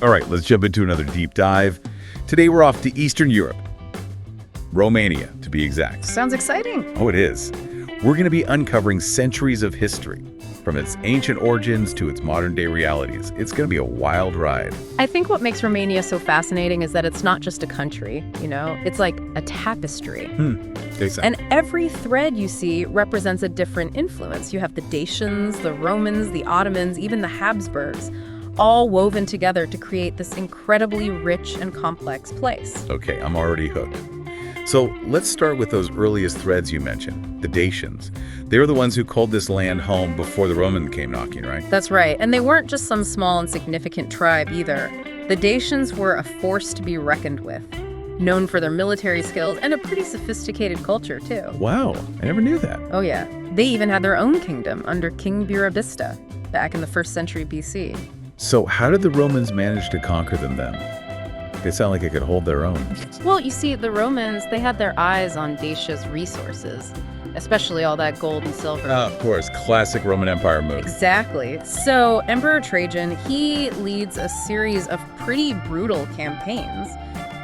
All right, let's jump into another deep dive. Today we're off to Eastern Europe. Romania, to be exact. Sounds exciting. Oh, it is. We're going to be uncovering centuries of history, from its ancient origins to its modern-day realities. It's going to be a wild ride. I think what makes Romania so fascinating is that it's not just a country, It's like a tapestry. Exactly. And every thread you see represents a different influence. You have the Dacians, the Romans, the Ottomans, even the Habsburgs, all woven together to create this incredibly rich and complex place. Okay, I'm already hooked. So let's start with those earliest threads you mentioned, the Dacians. They were the ones who called this land home before the Romans came knocking, right? That's right. And they weren't just some small insignificant tribe either. The Dacians were a force to be reckoned with, known for their military skills and a pretty sophisticated culture, too. Wow, I never knew that. Oh, yeah. They even had their own kingdom under King Burebista back in the 1st century BC. So how did the Romans manage to conquer them then? They sound like they could hold their own. Well, you see, the Romans, they had their eyes on Dacia's resources, especially all that gold and silver. Of course, classic Roman Empire move. Exactly. So Emperor Trajan, he leads a series of pretty brutal campaigns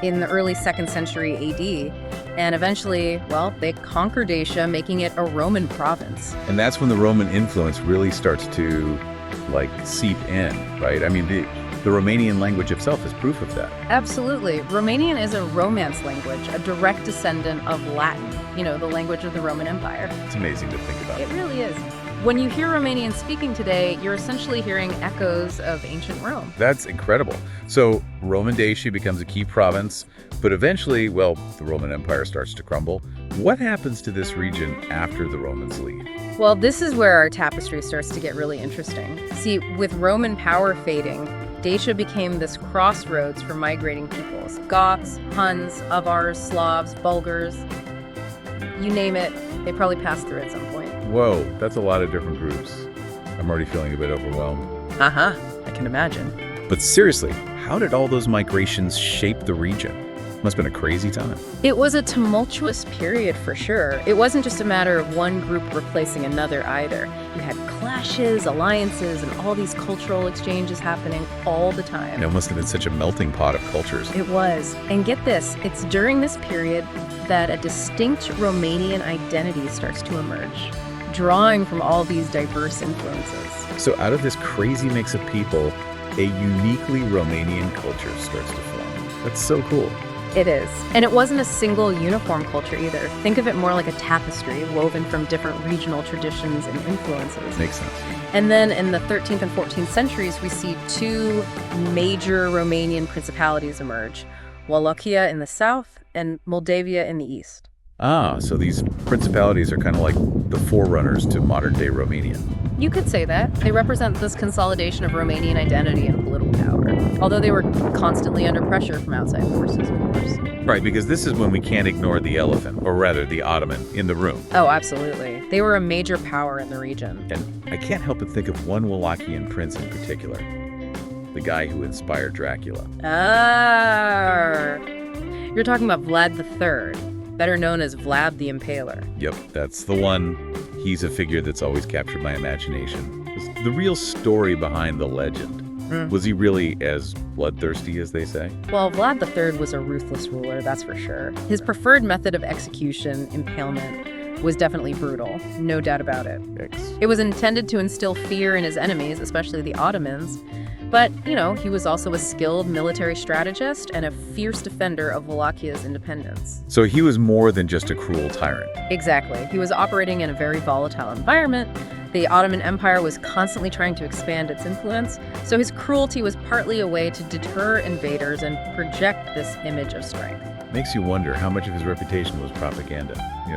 in the early 2nd century AD. And eventually, well, they conquer Dacia, making it a Roman province. And that's when the Roman influence really starts to, seep in, right? I mean, the Romanian language itself is proof of that. Absolutely. Romanian is a Romance language, a direct descendant of Latin, the language of the Roman Empire. It's amazing to think about. It really is. When you hear Romanian speaking today, you're essentially hearing echoes of ancient Rome. That's incredible. So Roman Dacia becomes a key province, but eventually, the Roman Empire starts to crumble. What happens to this region after the Romans leave? Well, this is where our tapestry starts to get really interesting. See, with Roman power fading, Dacia became this crossroads for migrating peoples. Goths, Huns, Avars, Slavs, Bulgars, you name it, they probably passed through at some point. Whoa, that's a lot of different groups. I'm already feeling a bit overwhelmed. I can imagine. But seriously, how did all those migrations shape the region? Must have been a crazy time. It was a tumultuous period for sure. It wasn't just a matter of one group replacing another either. You had clashes, alliances, and all these cultural exchanges happening all the time. It must have been such a melting pot of cultures. It was. And get this, it's during this period that a distinct Romanian identity starts to emerge, drawing from all these diverse influences. So out of this crazy mix of people, a uniquely Romanian culture starts to form. That's so cool. It is. And it wasn't a single uniform culture either. Think of it more like a tapestry woven from different regional traditions and influences. Makes sense. And then in the 13th and 14th centuries, we see two major Romanian principalities emerge, Wallachia in the south and Moldavia in the east. So these principalities are kind of like the forerunners to modern-day Romania. You could say that. They represent this consolidation of Romanian identity and political power, although they were constantly under pressure from outside forces, of course. Right, because this is when we can't ignore the elephant, or rather the Ottoman, in the room. Oh, absolutely. They were a major power in the region. And I can't help but think of one Wallachian prince in particular, the guy who inspired Dracula. You're talking about Vlad III, better known as Vlad the Impaler. Yep, that's the one. He's a figure that's always captured my imagination. The real story behind the legend. Was he really as bloodthirsty as they say? Well, Vlad III was a ruthless ruler, that's for sure. His preferred method of execution, impalement, was definitely brutal, no doubt about it. It was intended to instill fear in his enemies, especially the Ottomans. But, he was also a skilled military strategist and a fierce defender of Wallachia's independence. So he was more than just a cruel tyrant. Exactly. He was operating in a very volatile environment. The Ottoman Empire was constantly trying to expand its influence, so his cruelty was partly a way to deter invaders and project this image of strength. Makes you wonder how much of his reputation was propaganda,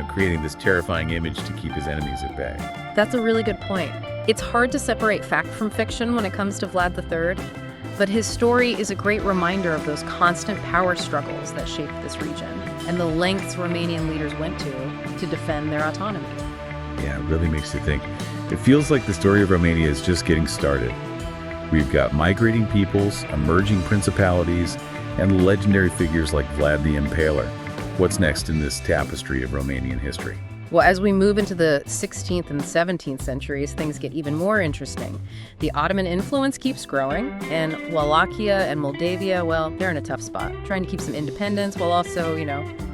creating this terrifying image to keep his enemies at bay. That's a really good point. It's hard to separate fact from fiction when it comes to Vlad III, but his story is a great reminder of those constant power struggles that shaped this region and the lengths Romanian leaders went to defend their autonomy. Yeah, it really makes you think. It feels like the story of Romania is just getting started. We've got migrating peoples, emerging principalities, and legendary figures like Vlad the Impaler. What's next in this tapestry of Romanian history? Well, as we move into the 16th and 17th centuries, things get even more interesting. The Ottoman influence keeps growing, and Wallachia and Moldavia, well, they're in a tough spot, trying to keep some independence while also,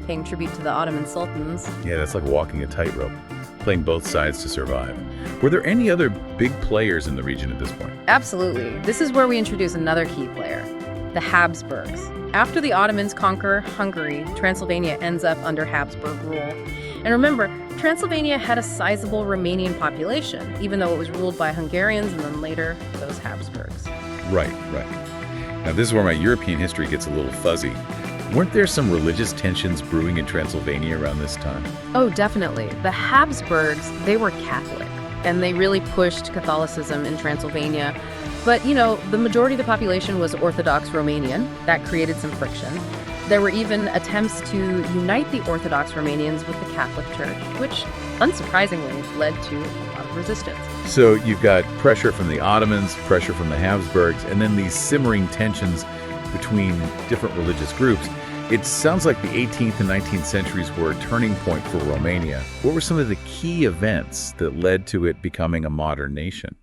paying tribute to the Ottoman sultans. Yeah, that's like walking a tightrope, playing both sides to survive. Were there any other big players in the region at this point? Absolutely. This is where we introduce another key player, the Habsburgs. After the Ottomans conquer Hungary, Transylvania ends up under Habsburg rule. And remember, Transylvania had a sizable Romanian population, even though it was ruled by Hungarians and then later those Habsburgs. Right. Now, this is where my European history gets a little fuzzy. Weren't there some religious tensions brewing in Transylvania around this time? Oh, definitely. The Habsburgs, they were Catholic, and they really pushed Catholicism in Transylvania. But, the majority of the population was Orthodox Romanian. That created some friction. There were even attempts to unite the Orthodox Romanians with the Catholic Church, which, unsurprisingly, led to a lot of resistance. So you've got pressure from the Ottomans, pressure from the Habsburgs, and then these simmering tensions between different religious groups. It sounds like the 18th and 19th centuries were a turning point for Romania. What were some of the key events that led to it becoming a modern nation?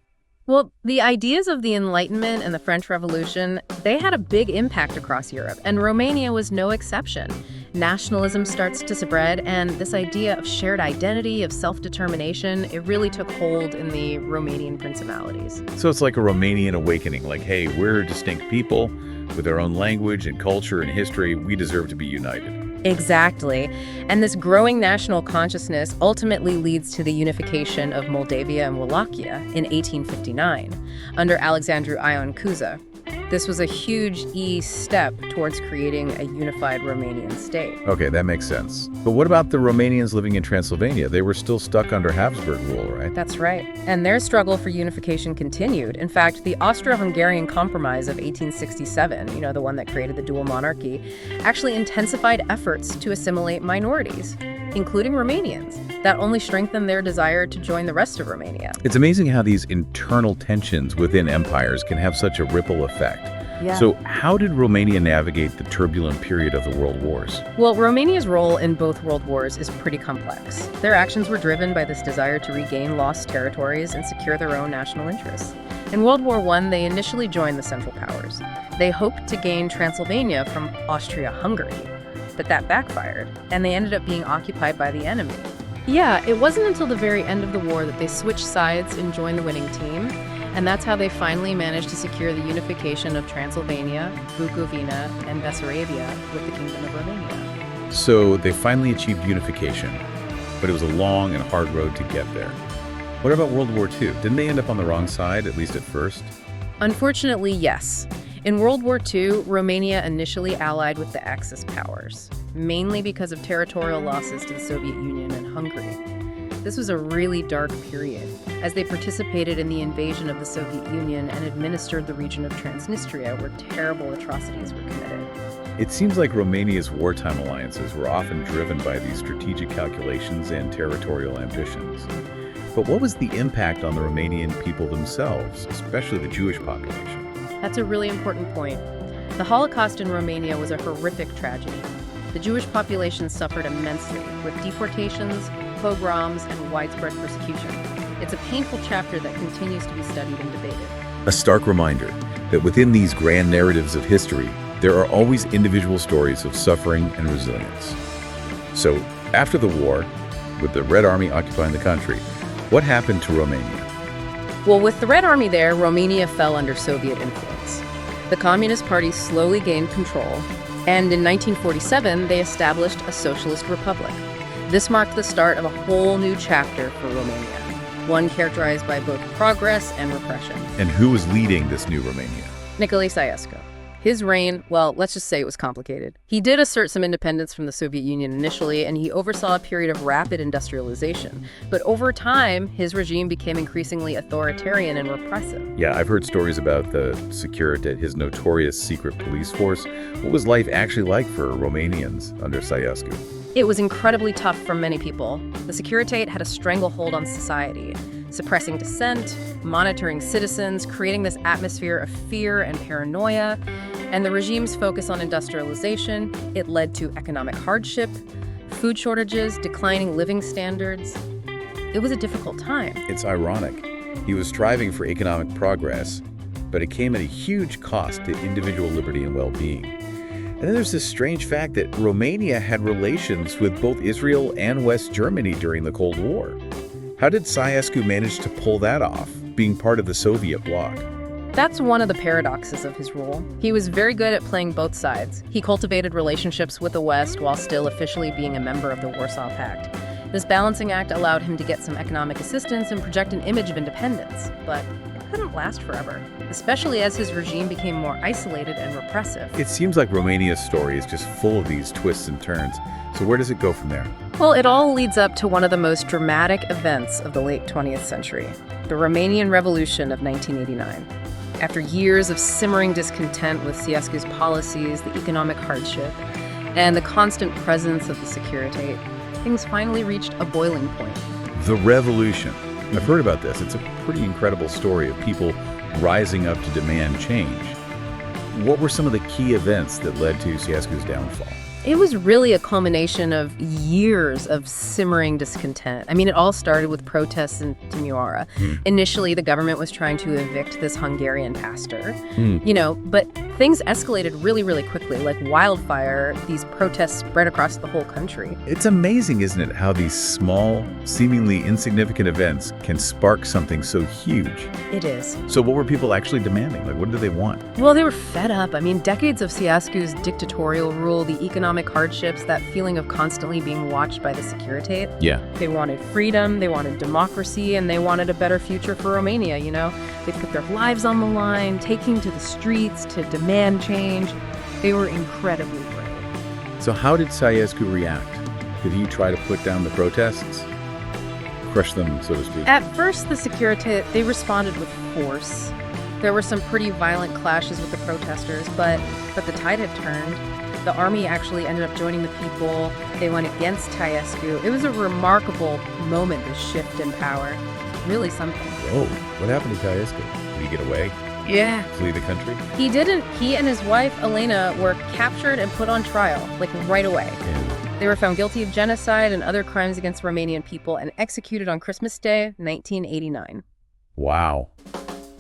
Well, the ideas of the Enlightenment and the French Revolution, they had a big impact across Europe, and Romania was no exception. Nationalism starts to spread, and this idea of shared identity, of self-determination, it really took hold in the Romanian principalities. So it's like a Romanian awakening, like, hey, we're a distinct people with our own language and culture and history. We deserve to be united. Exactly. And this growing national consciousness ultimately leads to the unification of Moldavia and Wallachia in 1859 under Alexandru Ion Cuza. This was a huge step towards creating a unified Romanian state. Okay, that makes sense. But what about the Romanians living in Transylvania? They were still stuck under Habsburg rule, right? That's right. And their struggle for unification continued. In fact, the Austro-Hungarian Compromise of 1867, the one that created the dual monarchy, actually intensified efforts to assimilate minorities, including Romanians. That only strengthened their desire to join the rest of Romania. It's amazing how these internal tensions within empires can have such a ripple effect. Yeah. So how did Romania navigate the turbulent period of the World Wars? Well, Romania's role in both world wars is pretty complex. Their actions were driven by this desire to regain lost territories and secure their own national interests. In World War I, they initially joined the Central Powers. They hoped to gain Transylvania from Austria-Hungary, but that backfired, and they ended up being occupied by the enemy. Yeah, it wasn't until the very end of the war that they switched sides and joined the winning team. And that's how they finally managed to secure the unification of Transylvania, Bukovina, and Bessarabia with the Kingdom of Romania. So they finally achieved unification, but it was a long and hard road to get there. What about World War II? Didn't they end up on the wrong side, at least at first? Unfortunately, yes. In World War II, Romania initially allied with the Axis powers, mainly because of territorial losses to the Soviet Union and Hungary. This was a really dark period, as they participated in the invasion of the Soviet Union and administered the region of Transnistria, where terrible atrocities were committed. It seems like Romania's wartime alliances were often driven by these strategic calculations and territorial ambitions. But what was the impact on the Romanian people themselves, especially the Jewish population? That's a really important point. The Holocaust in Romania was a horrific tragedy. The Jewish population suffered immensely, with deportations, pogroms, and widespread persecution. It's a painful chapter that continues to be studied and debated. A stark reminder that within these grand narratives of history, there are always individual stories of suffering and resilience. So, after the war, with the Red Army occupying the country, what happened to Romania? Well, with the Red Army there, Romania fell under Soviet influence. The Communist Party slowly gained control, and in 1947, they established a socialist republic. This marked the start of a whole new chapter for Romania, one characterized by both progress and repression. And who was leading this new Romania? Nicolae Ceausescu. His reign, well, let's just say it was complicated. He did assert some independence from the Soviet Union initially, and he oversaw a period of rapid industrialization. But over time, his regime became increasingly authoritarian and repressive. Yeah, I've heard stories about the Securitate, his notorious secret police force. What was life actually like for Romanians under Ceausescu? It was incredibly tough for many people. The Securitate had a stranglehold on society, suppressing dissent, monitoring citizens, creating this atmosphere of fear and paranoia. And the regime's focus on industrialization, it led to economic hardship. Food shortages, declining living standards. It was a difficult time. It's ironic. He was striving for economic progress, but it came at a huge cost to individual liberty and well-being. And then there's this strange fact that Romania had relations with both Israel and West Germany during the Cold War. How did Ceausescu manage to pull that off, being part of the Soviet bloc? That's one of the paradoxes of his rule. He was very good at playing both sides. He cultivated relationships with the West while still officially being a member of the Warsaw Pact. This balancing act allowed him to get some economic assistance and project an image of independence, but it couldn't last forever, especially as his regime became more isolated and repressive. It seems like Romania's story is just full of these twists and turns. So where does it go from there? Well, it all leads up to one of the most dramatic events of the late 20th century, the Romanian Revolution of 1989. After years of simmering discontent with Ceausescu's policies, the economic hardship, and the constant presence of the Securitate, things finally reached a boiling point. The revolution. I've heard about this. It's a pretty incredible story of people rising up to demand change. What were some of the key events that led to Ceausescu's downfall? It was really a culmination of years of simmering discontent. I mean, it all started with protests in Timișoara. Initially, the government was trying to evict this Hungarian pastor, but things escalated really, really quickly. Like wildfire, these protests spread across the whole country. It's amazing, isn't it, how these small, seemingly insignificant events can spark something so huge. It is. So what were people actually demanding? Like, what did they want? Well, they were fed up. I mean, decades of Ceausescu's dictatorial rule, the economic hardships, that feeling of constantly being watched by the Securitate. Yeah. They wanted freedom, they wanted democracy, and they wanted a better future for Romania, They put their lives on the line, taking to the streets to demand change. They were incredibly brave. So how did Ceausescu react? Did he try to put down the protests? Crush them, so to speak? At first, the Securitate, they responded with force. There were some pretty violent clashes with the protesters, but the tide had turned. The army actually ended up joining the people. They went against Ceausescu. It was a remarkable moment, this shift in power. Really something. Whoa, what happened to Ceausescu? Did he get away? Yeah. Flee the country? He didn't. He and his wife, Elena, were captured and put on trial, right away. They were found guilty of genocide and other crimes against Romanian people and executed on Christmas Day, 1989. Wow.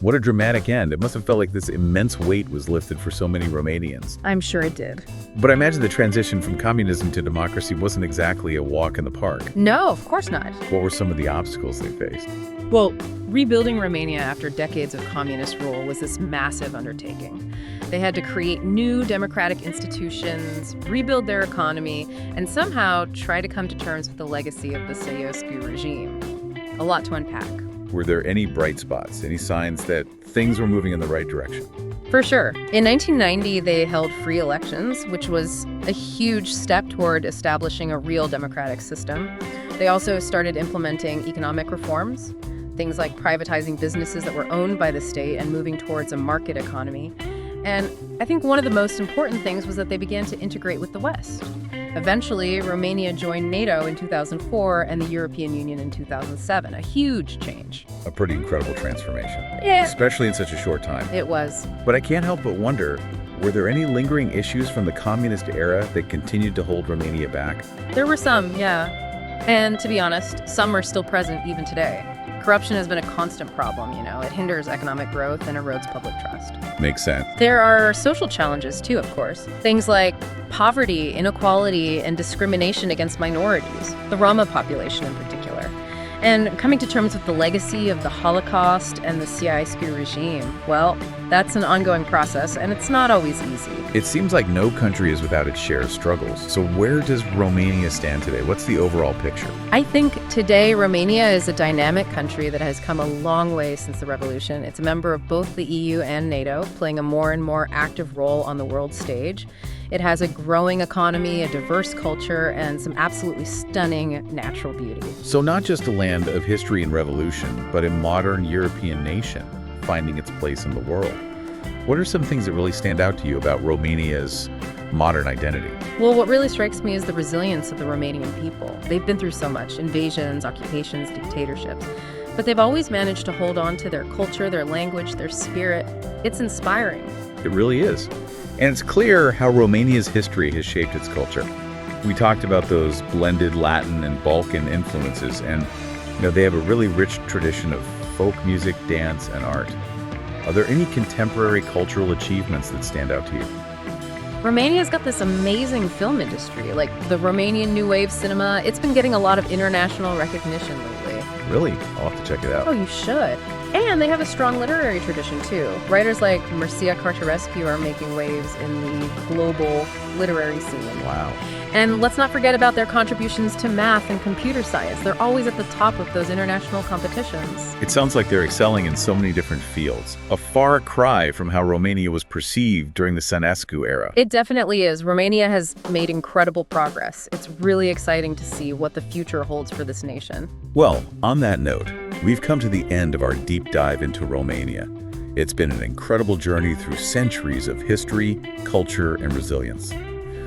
What a dramatic end. It must have felt like this immense weight was lifted for so many Romanians. I'm sure it did. But I imagine the transition from communism to democracy wasn't exactly a walk in the park. No, of course not. What were some of the obstacles they faced? Well, rebuilding Romania after decades of communist rule was this massive undertaking. They had to create new democratic institutions, rebuild their economy, and somehow try to come to terms with the legacy of the Ceausescu regime. A lot to unpack. Were there any bright spots, any signs that things were moving in the right direction? For sure. In 1990, they held free elections, which was a huge step toward establishing a real democratic system. They also started implementing economic reforms, things like privatizing businesses that were owned by the state and moving towards a market economy. And I think one of the most important things was that they began to integrate with the West. Eventually, Romania joined NATO in 2004 and the European Union in 2007, a huge change. A pretty incredible transformation. Yeah. Especially in such a short time. It was. But I can't help but wonder, were there any lingering issues from the communist era that continued to hold Romania back? There were some, yeah. And to be honest, some are still present even today. Corruption has been a constant problem, It hinders economic growth and erodes public trust. Makes sense. There are social challenges too, of course. Things like poverty, inequality, and discrimination against minorities, the Roma population in particular. And coming to terms with the legacy of the Holocaust and the Ceausescu regime, well, that's an ongoing process, and it's not always easy. It seems like no country is without its share of struggles. So where does Romania stand today? What's the overall picture? I think today Romania is a dynamic country that has come a long way since the revolution. It's a member of both the EU and NATO, playing a more and more active role on the world stage. It has a growing economy, a diverse culture, and some absolutely stunning natural beauty. So not just a land of history and revolution, but a modern European nation finding its place in the world. What are some things that really stand out to you about Romania's modern identity? Well, what really strikes me is the resilience of the Romanian people. They've been through so much: invasions, occupations, dictatorships. But they've always managed to hold on to their culture, their language, their spirit. It's inspiring. It really is. And it's clear how Romania's history has shaped its culture. We talked about those blended Latin and Balkan influences, and they have a really rich tradition of folk music, dance, and art. Are there any contemporary cultural achievements that stand out to you? Romania's got this amazing film industry, like the Romanian New Wave cinema. It's been getting a lot of international recognition lately. Really? I'll have to check it out. Oh, you should. And they have a strong literary tradition, too. Writers like Mircea Cartarescu are making waves in the global literary scene. Wow. And let's not forget about their contributions to math and computer science. They're always at the top of those international competitions. It sounds like they're excelling in so many different fields. A far cry from how Romania was perceived during the Sănescu era. It definitely is. Romania has made incredible progress. It's really exciting to see what the future holds for this nation. Well, on that note, we've come to the end of our deep dive into Romania. It's been an incredible journey through centuries of history, culture, and resilience.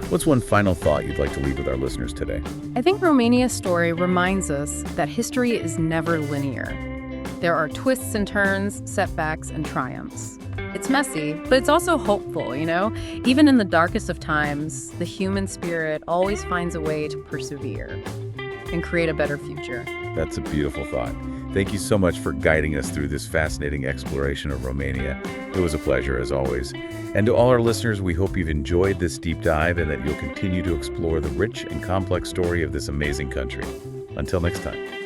What's one final thought you'd like to leave with our listeners today? I think Romania's story reminds us that history is never linear. There are twists and turns, setbacks, and triumphs. It's messy, but it's also hopeful, Even in the darkest of times, the human spirit always finds a way to persevere and create a better future. That's a beautiful thought. Thank you so much for guiding us through this fascinating exploration of Romania. It was a pleasure, as always. And to all our listeners, we hope you've enjoyed this deep dive and that you'll continue to explore the rich and complex story of this amazing country. Until next time.